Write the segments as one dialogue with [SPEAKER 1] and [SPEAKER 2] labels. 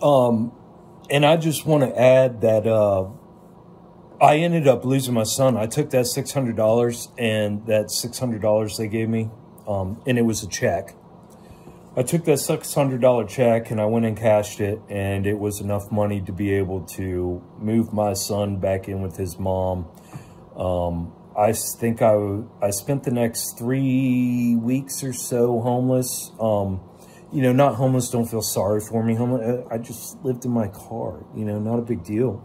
[SPEAKER 1] And I just want to add that I ended up losing my son. I took that $600 and that $600 they gave me, and it was a check. I took that $600 check and I went and cashed it, and it was enough money to be able to move my son back in with his mom. I think I spent the next 3 weeks or so homeless. You know, not homeless, don't feel sorry for me. Homeless, I just lived in my car, you know, not a big deal.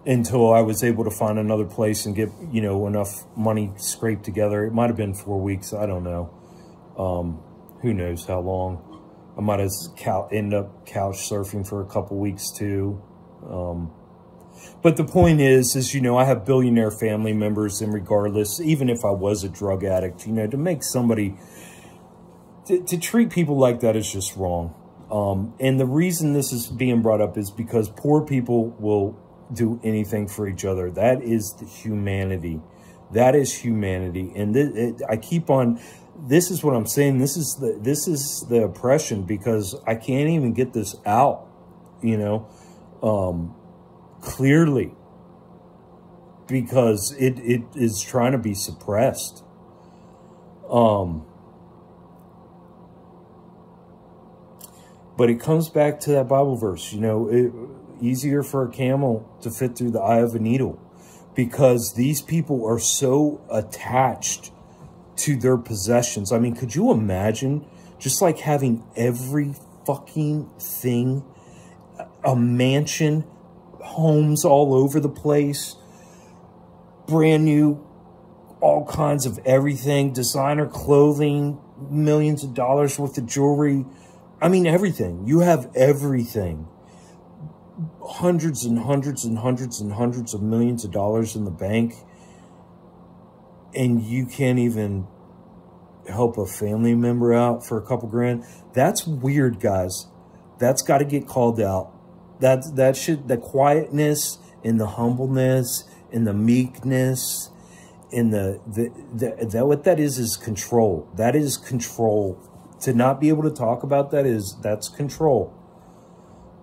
[SPEAKER 1] Until I was able to find another place and get, you know, enough money scraped together. It might have been 4 weeks, I don't know. Who knows how long. I might have end up couch surfing for a couple weeks too. But the point is, you know, I have billionaire family members, and regardless, even if I was a drug addict, you know, to make somebody, to treat people like that is just wrong. And the reason this is being brought up is because poor people will do anything for each other. That is the humanity. That is humanity. And I keep on, this is what I'm saying. This is the oppression, because I can't even get this out, you know, clearly, because it is trying to be suppressed. But it comes back to that Bible verse, you know, easier for a camel to fit through the eye of a needle, because these people are so attached to their possessions. I mean, could you imagine just like having every fucking thing, a mansion, homes all over the place, brand new, all kinds of everything, designer clothing, millions of dollars worth of jewelry. I mean, everything. You have everything. Hundreds and hundreds and hundreds and hundreds of millions of dollars in the bank. And you can't even help a family member out for a couple grand. That's weird, guys. That's got to get called out. The quietness and the humbleness and the meekness and what that is control. That is control. To not be able to talk about that's control.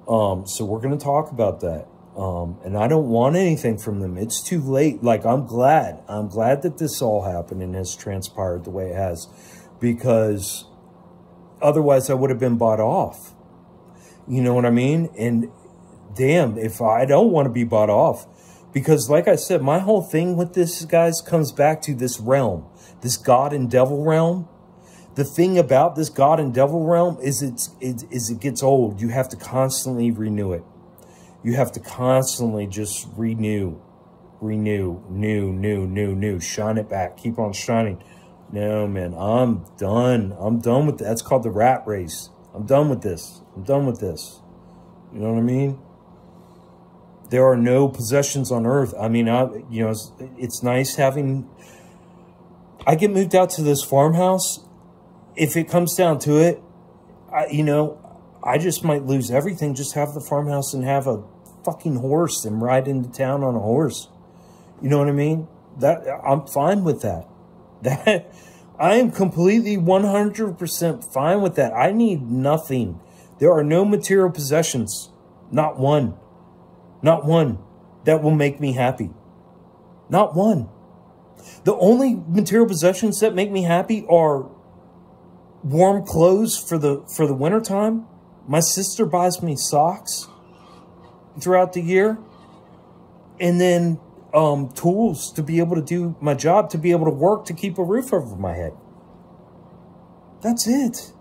[SPEAKER 1] So we're going to talk about that. And I don't want anything from them. It's too late. Like, I'm glad that this all happened and has transpired the way it has, because otherwise I would have been bought off. You know what I mean? And damn, if I don't want to be bought off, because like I said, my whole thing with this, guys, comes back to this realm, this God and devil realm. The thing about this God and devil realm is it gets old. You have to constantly renew it. You have to constantly just renew, new, shine it back, keep on shining. No, man, I'm done. I'm done with that. That's called the rat race. I'm done with this. I'm done with this. You know what I mean? There are no possessions on earth. I mean, you know, it's nice having, I get moved out to this farmhouse. If it comes down to it, you know, I just might lose everything. Just have the farmhouse and have a fucking horse and ride into town on a horse. You know what I mean? I'm fine with that. I am completely 100% fine with that. I need nothing. There are no material possessions. Not one. Not one that will make me happy. Not one. The only material possessions that make me happy are warm clothes for the wintertime. My sister buys me socks throughout the year. And then tools to be able to do my job, to be able to work, to keep a roof over my head. That's it.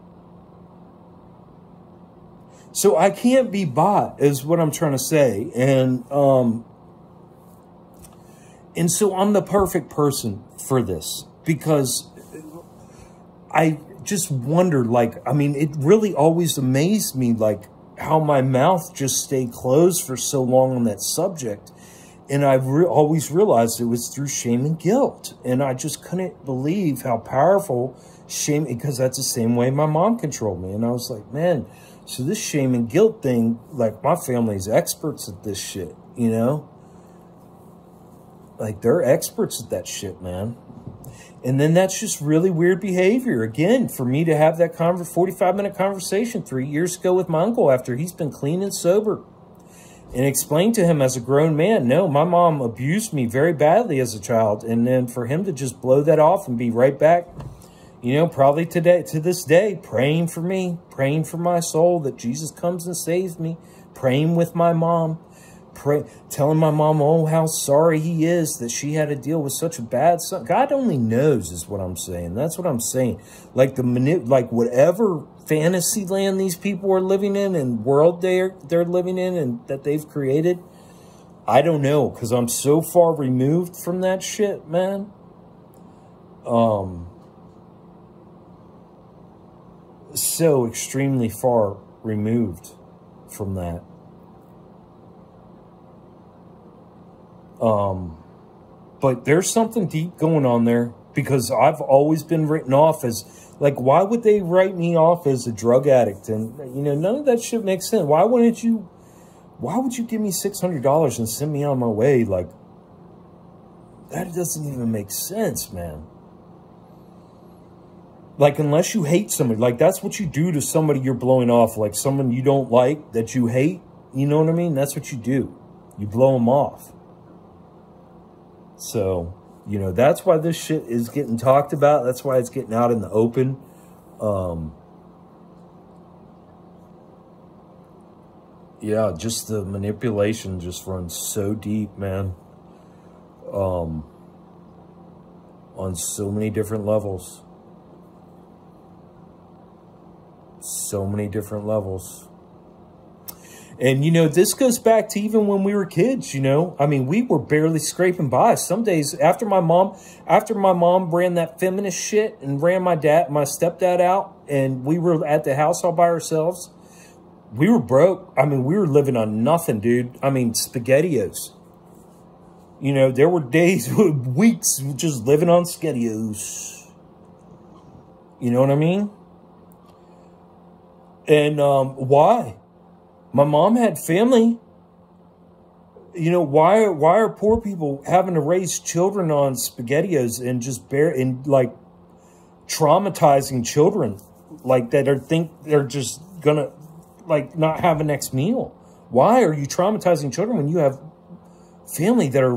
[SPEAKER 1] So I can't be bought, is what I'm trying to say. And so I'm the perfect person for this, because I just wondered, like, I mean, it really always amazed me, like, how my mouth just stayed closed for so long on that subject. And I always realized it was through shame and guilt. And I just couldn't believe how powerful shame, because that's the same way my mom controlled me. And I was like, man, so this shame and guilt thing, like, my family's experts at this shit, you know? Like, they're experts at that shit, man. And then that's just really weird behavior. Again, for me to have that 45-minute conversation 3 years ago with my uncle after he's been clean and sober, and explain to him as a grown man, no, my mom abused me very badly as a child. And then for him to just blow that off and be right back, you know, probably to this day, praying for me, praying for my soul that Jesus comes and saves me, praying with my mom, telling my mom, oh, how sorry he is that she had to deal with such a bad son. God only knows is what I'm saying. That's what I'm saying. Like whatever fantasy land these people are living in and world they're living in and that they've created, I don't know, because I'm so far removed from that shit, man. So extremely far removed from that. But there's something deep going on there, because I've always been written off as, like, why would they write me off as a drug addict? And, you know, none of that shit makes sense. Why would you give me $600 and send me on my way? Like, that doesn't even make sense, man. Like, unless you hate somebody, like, that's what you do to somebody you're blowing off, like someone you don't like, that you hate, you know what I mean? That's what you do. You blow them off. So, you know, that's why this shit is getting talked about. That's why it's getting out in the open. Yeah, just the manipulation just runs so deep, man. On so many different levels. So many different levels. And, you know, this goes back to even when we were kids, you know. I mean, we were barely scraping by. Some days after my mom ran that feminist shit and ran my stepdad out, and we were at the house all by ourselves, we were broke. I mean, we were living on nothing, dude. I mean, SpaghettiOs. You know, there were days, weeks, just living on SpaghettiOs. You know what I mean? And why? My mom had family. You know, why are poor people having to raise children on SpaghettiOs and just like traumatizing children like that think they're just gonna like not have a next meal? Why are you traumatizing children when you have family that are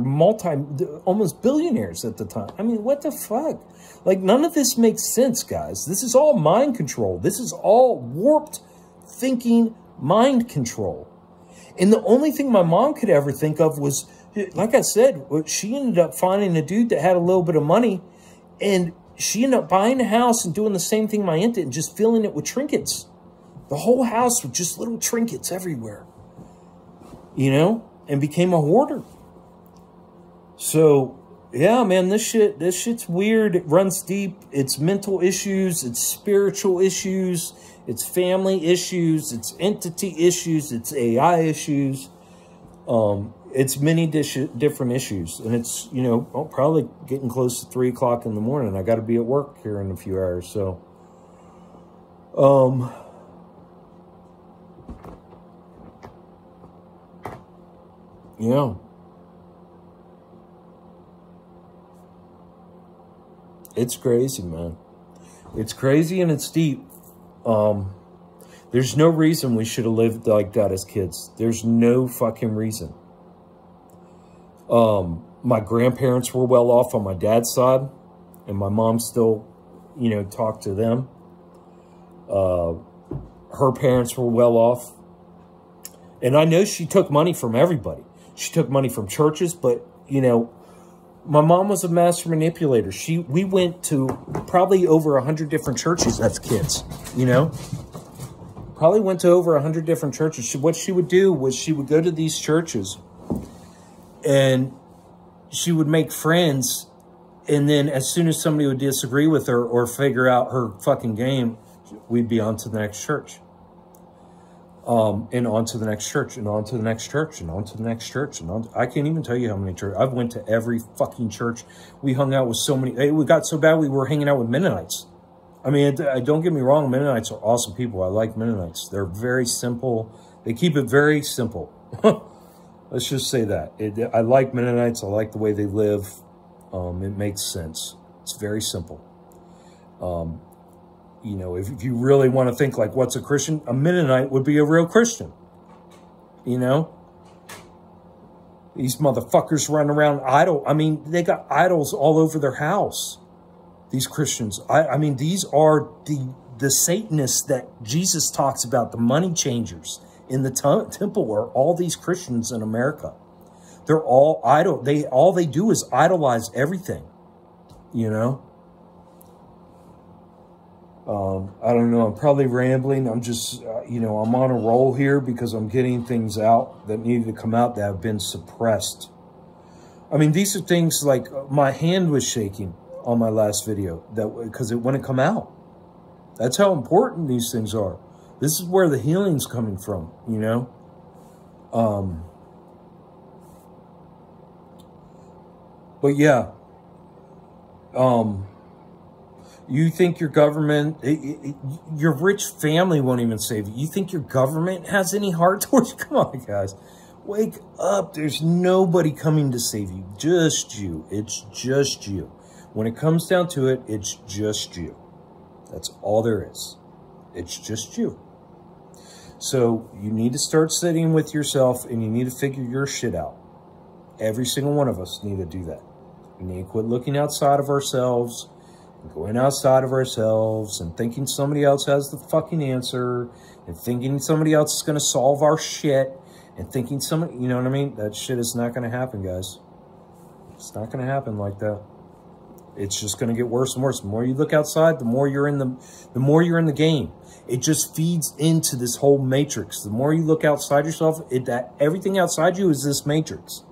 [SPEAKER 1] almost billionaires at the time? I mean, what the fuck? Like, none of this makes sense, guys. This is all mind control. This is all warped thinking, mind control. And the only thing my mom could ever think of was, like I said, she ended up finding a dude that had a little bit of money, and she ended up buying a house and doing the same thing my aunt did and just filling it with trinkets. The whole house with just little trinkets everywhere, you know, and became a hoarder. So, yeah, man, this shit's weird. It runs deep. It's mental issues. It's spiritual issues. It's family issues. It's entity issues. It's AI issues. It's many different issues. And it's, you know, probably getting close to 3 o'clock in the morning. I got to be at work here in a few hours. So, yeah. It's crazy, man. It's crazy and it's deep. There's no reason we should have lived like that as kids. There's no fucking reason. My grandparents were well off on my dad's side, and my mom still, you know, talked to them. Her parents were well off. And I know she took money from everybody. She took money from churches, but, you know, my mom was a master manipulator. We went to probably over 100 different churches as kids, you know. Probably went to over 100 different churches. What she would do was she would go to these churches and she would make friends. And then as soon as somebody would disagree with her or figure out her fucking game, we'd be on to the next church. And on to the next church, and on to the next church, and on to the next church, and on. I can't even tell you how many churches. I've went to every fucking church. We hung out with so many. We got so bad we were hanging out with Mennonites. I mean, don't get me wrong. Mennonites are awesome people. I like Mennonites. They're very simple. They keep it very simple. Let's just say that. I like Mennonites. I like the way they live. It makes sense. It's very simple. You know, if you really want to think like, what's a Christian? A Mennonite would be a real Christian. You know? These motherfuckers run around idol. I mean, they got idols all over their house. These Christians. I mean, these are the Satanists that Jesus talks about, the money changers in the temple are all these Christians in America. They're all idol. All they do is idolize everything, you know? I don't know. I'm probably rambling. I'm just, you know, I'm on a roll here because I'm getting things out that needed to come out that have been suppressed. I mean, these are things like my hand was shaking on my last video because it wouldn't come out. That's how important these things are. This is where the healing's coming from, you know? But yeah, you think your government, your rich family won't even save you. You think your government has any heart towards you? Come on, guys. Wake up. There's nobody coming to save you. Just you. It's just you. When it comes down to it, it's just you. That's all there is. It's just you. So you need to start sitting with yourself and you need to figure your shit out. Every single one of us need to do that. We need to quit looking outside of ourselves, going outside of ourselves and thinking somebody else has the fucking answer and thinking somebody else is going to solve our shit and thinking somebody, you know what I mean? That shit is not going to happen, guys. It's not going to happen like that. It's just going to get worse and worse. The more you look outside, the more you're in the game. It just feeds into this whole matrix. The more you look outside yourself, everything outside you is this matrix.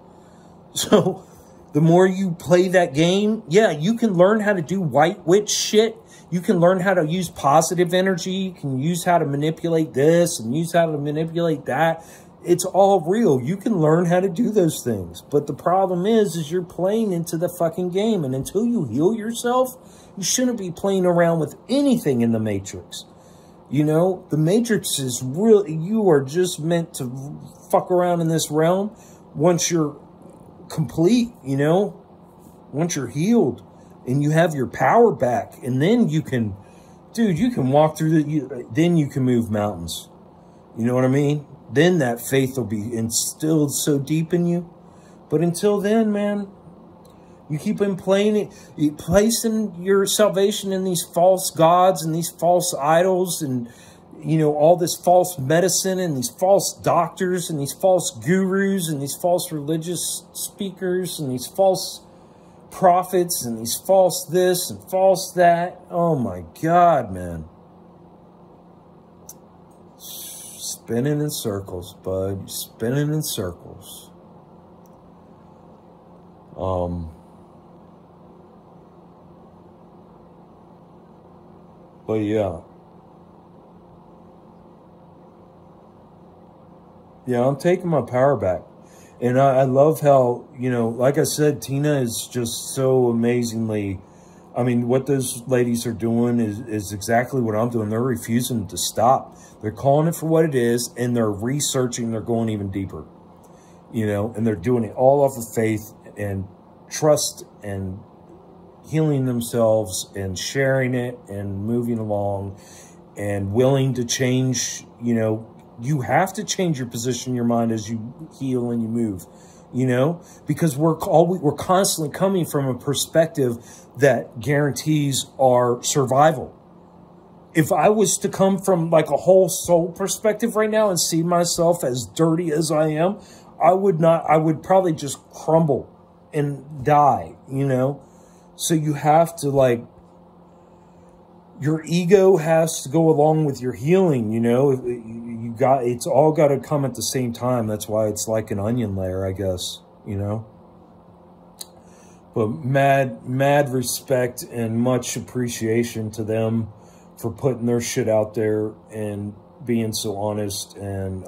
[SPEAKER 1] So the more you play that game, yeah, you can learn how to do white witch shit. You can learn how to use positive energy. You can use how to manipulate this and use how to manipulate that. It's all real. You can learn how to do those things. But the problem is you're playing into the fucking game. And until you heal yourself, you shouldn't be playing around with anything in the matrix. You know, the matrix is real. You are just meant to fuck around in this realm once you're complete, you know, once you're healed and you have your power back. And then you can, dude, you can walk through then you can move mountains. You know what I mean? Then that faith will be instilled so deep in you. But until then, man, you keep playing it, you placing your salvation in these false gods and these false idols and, you know, all this false medicine and these false doctors and these false gurus and these false religious speakers and these false prophets and these false this and false that. Oh my God, man. Spinning in circles, bud. Spinning in circles. But yeah. Yeah, I'm taking my power back. And I love how, you know, like I said, Tina is just so amazingly, I mean, what those ladies are doing is exactly what I'm doing. They're refusing to stop. They're calling it for what it is, and they're researching. They're going even deeper, you know, and they're doing it all off of faith and trust and healing themselves and sharing it and moving along and willing to change. You know, you have to change your position in your mind as you heal and you move, you know, because we're constantly coming from a perspective that guarantees our survival. If I was to come from like a whole soul perspective right now and see myself as dirty as I am, I would probably just crumble and die, you know? So you have to, like, your ego has to go along with your healing, you know? It's all got to come at the same time. That's why it's like an onion layer, I guess, you know? But mad respect and much appreciation to them for putting their shit out there and being so honest. And,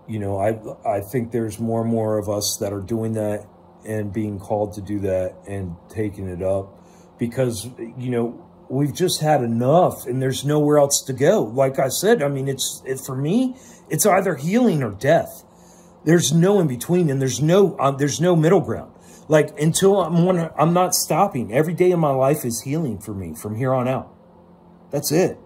[SPEAKER 1] you know, I think there's more and more of us that are doing that and being called to do that and taking it up because, you know, we've just had enough and there's nowhere else to go. Like I said, I mean, for me, it's either healing or death. There's no in between and there's no middle ground. Like, until I'm not stopping. Every day of my life is healing for me from here on out. That's it.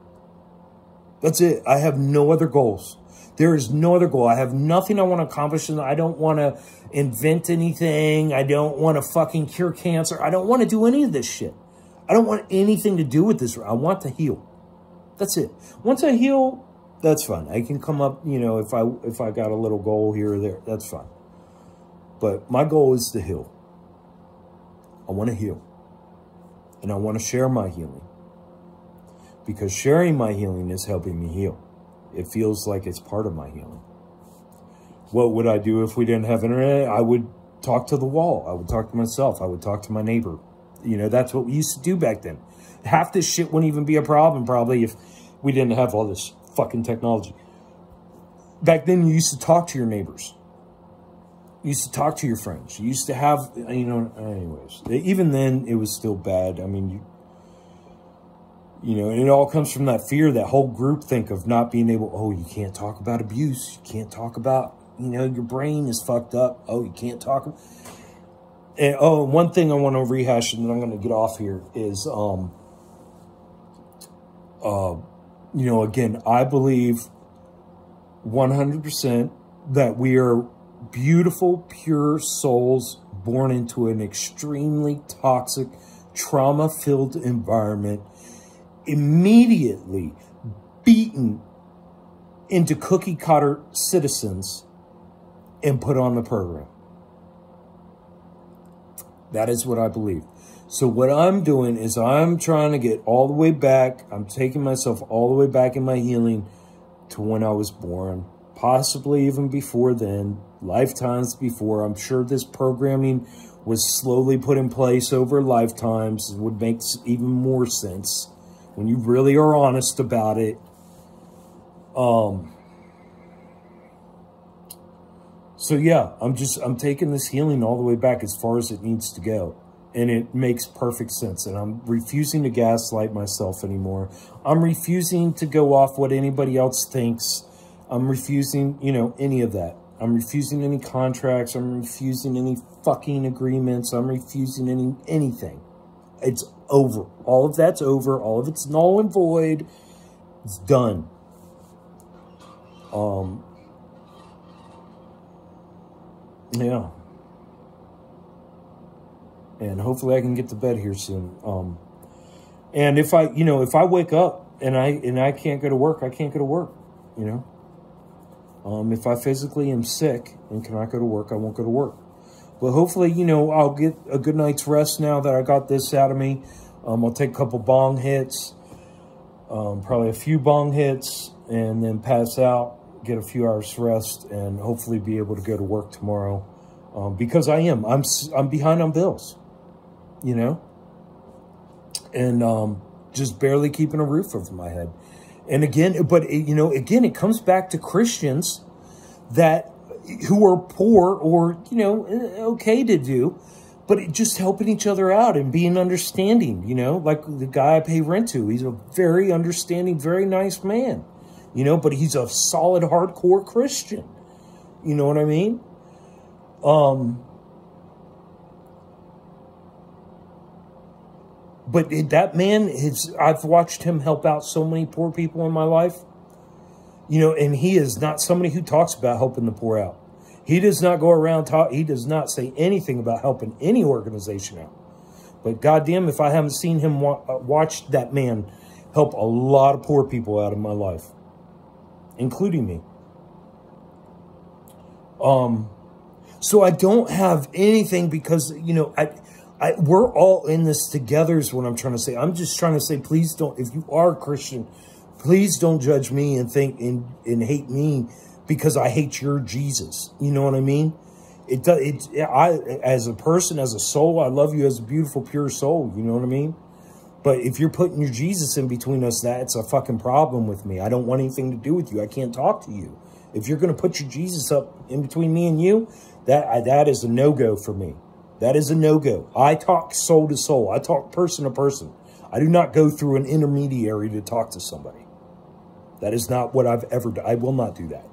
[SPEAKER 1] That's it. I have no other goals. There is no other goal. I have nothing I want to accomplish. And I don't want to invent anything. I don't want to fucking cure cancer. I don't want to do any of this shit. I don't want anything to do with this. I want to heal. That's it. Once I heal, that's fine. I can come up, you know, if I got a little goal here or there, that's fine. But my goal is to heal. I want to heal. And I want to share my healing. Because sharing my healing is helping me heal. It feels like it's part of my healing. What would I do if we didn't have internet? I would talk to the wall. I would talk to myself. I would talk to my neighbor. You know, that's what we used to do back then. Half this shit wouldn't even be a problem probably if we didn't have all this fucking technology. Back then, you used to talk to your neighbors. You used to talk to your friends. You used to have, you know, anyways. Even then, it was still bad. I mean, you know, and it all comes from that fear, that whole group think of not being able, oh, you can't talk about abuse. You can't talk about, you know, your brain is fucked up. Oh, you can't talk. And, oh, one thing I want to rehash, and then I'm going to get off here, is, you know, again, I believe 100% that we are beautiful, pure souls born into an extremely toxic, trauma-filled environment, immediately beaten into cookie-cutter citizens and put on the program. That is what I believe. So what I'm doing is I'm trying to get all the way back. I'm taking myself all the way back in my healing to when I was born, possibly even before then, lifetimes before. I'm sure this programming was slowly put in place over lifetimes. It would make even more sense when you really are honest about it. So yeah, I'm taking this healing all the way back as far as it needs to go. And it makes perfect sense. And I'm refusing to gaslight myself anymore. I'm refusing to go off what anybody else thinks. I'm refusing, you know, any of that. I'm refusing any contracts. I'm refusing any fucking agreements. I'm refusing anything. It's over. All of that's over. All of it's null and void. It's done. Yeah. And hopefully I can get to bed here soon. And if I, you know, if I wake up and I can't go to work, I can't go to work, you know. If I physically am sick and cannot go to work, I won't go to work. But hopefully, you know, I'll get a good night's rest now that I got this out of me. I'll take a couple bong hits, probably a few bong hits, and then pass out, get a few hours rest, and hopefully be able to go to work tomorrow. Because I'm behind on bills, you know, and just barely keeping a roof over my head. And again, but it, you know, again, it comes back to Christians who are poor or, you know, okay to do, but just helping each other out and being understanding, you know, like the guy I pay rent to. He's a very understanding, very nice man, you know, but he's a solid, hardcore Christian. You know what I mean? But that man, I've watched him help out so many poor people in my life, you know, and he is not somebody who talks about helping the poor out. He does not go around he does not say anything about helping any organization out. But goddamn, if I haven't seen him watch that man help a lot of poor people out in my life, including me. So I don't have anything because, you know, we're all in this together is what I'm trying to say. I'm just trying to say, please don't, if you are a Christian, please don't judge me and think and hate me because I hate your Jesus. You know what I mean? As a person, as a soul, I love you as a beautiful, pure soul. You know what I mean? But if you're putting your Jesus in between us, that's a fucking problem with me. I don't want anything to do with you. I can't talk to you. If you're going to put your Jesus up in between me and you, that is a no-go for me. That is a no-go. I talk soul to soul. I talk person to person. I do not go through an intermediary to talk to somebody. That is not what I've ever done. I will not do that.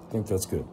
[SPEAKER 1] I think that's good.